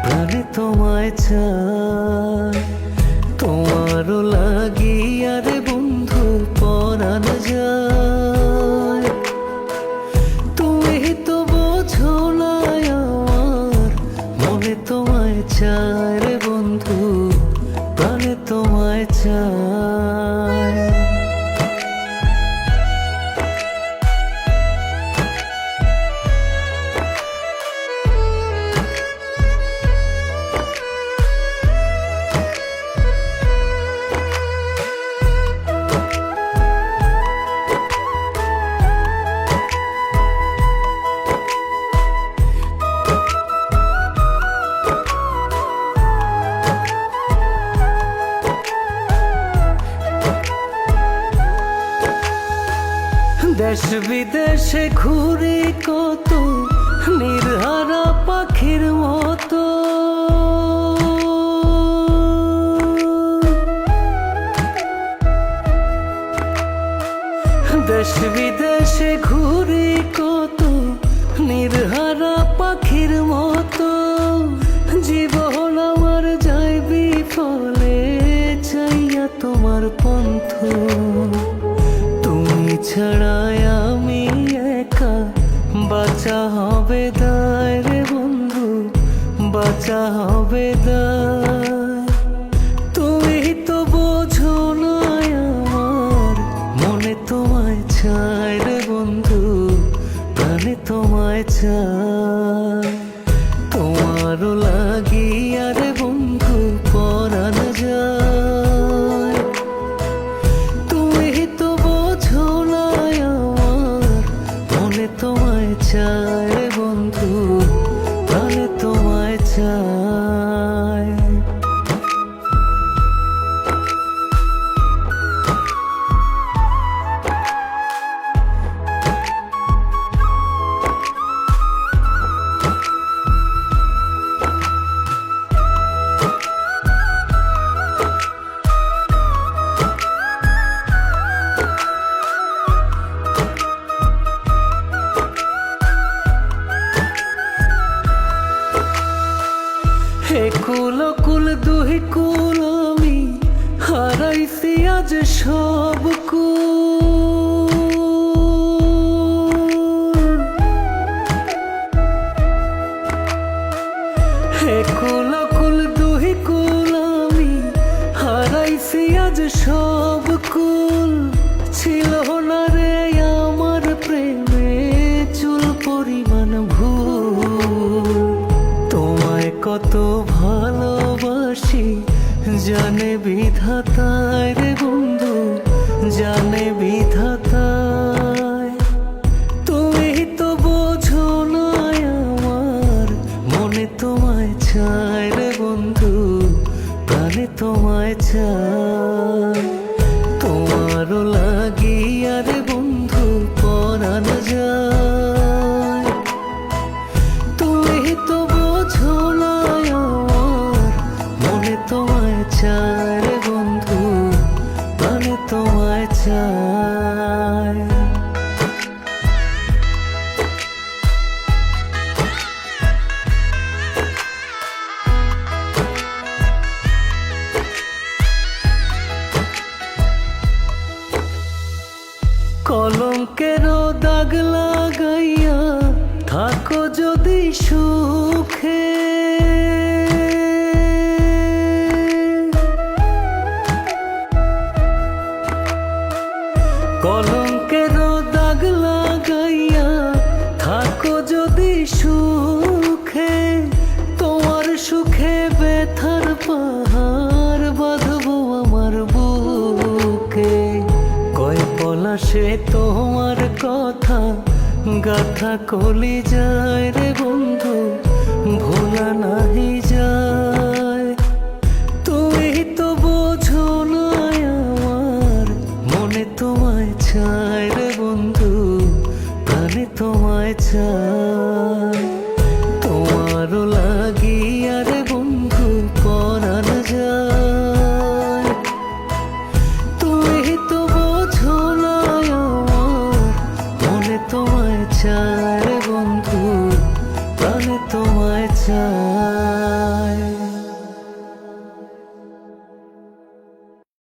প্রাণে তোমায় চাই। তোমারও লাগিয়া রে বন্ধু পরাণ যায়। তুমি তো বোঝো না আমার মনে তোমায় চাই রে বন্ধু, প্রাণে তোমায় চাই। দেশ বিদেশে ঘুরি কত নির্হারা পাখির মতো, দেশ বিদেশে ঘুরি কত নির্হারা পাখির মতো। জীবন আমার যায় বিফলে চাইয়া তোমার পন্থ। তুমি ছাড়াই আমি একা, বাঁচা হবে দায় রে বন্ধু, বাঁচা হবে দায়। তুমি তো বোঝো না আমার মনে তোমায় চাই রে বন্ধু, প্রাণে তোমায় চাই। তোমারও লাগিয়া রে বন্ধু পরাণ যায়। তুমি তো বোঝো না আমার মনে তোমায় চাই রে বন্ধু, প্রাণে তোমায় চাই। কুল কুল দুই কুল আমি হারাইছি আজ সব কুল। কুল কুল দুই কুল আমি হারাইছি আজ সব কুল। ছিল না রে আমার প্রেমে চুল পরিমাণ ভুল। তোমায় কত ভালোবাসি জানে বিধাতায় রে বন্ধু, জানে বিধাতায়। তুমি তো বোঝো না আমার মনে তোমায় চাই রে বন্ধু, প্রাণে তোমায় চাই। তোমারও লাগিয়া রে বন্ধু পরাণ যায়। তুমি তো বোঝো না আমার মনে তোমায় চাই রে বন্ধু, প্রাণে তোমায় চাই। কলঙ্কেরও দাগ লাগাইয়া থাকো যদি সুখে, কলঙ্কেরও দাগ লাগাইয়া থাকো যদি সুখে। তোমার সুখে ব্যথার পাহাড় বাঁধবো আমার বুকে। কয় পলাশে তোমার কথা গাথা কলি যায় রে বন্ধু, ভোলা নাহি যায়। তুমি তো বোঝো না আমার মনে তোমায় চাই রে বন্ধু, প্রাণে তোমায় চাই। তোমারও লাগিয়া রে বন্ধু পরাণ যায়। তুমি তো বোঝো না আমার মনে তোমায় চাই রে বন্ধু, প্রাণে তোমায় চাই।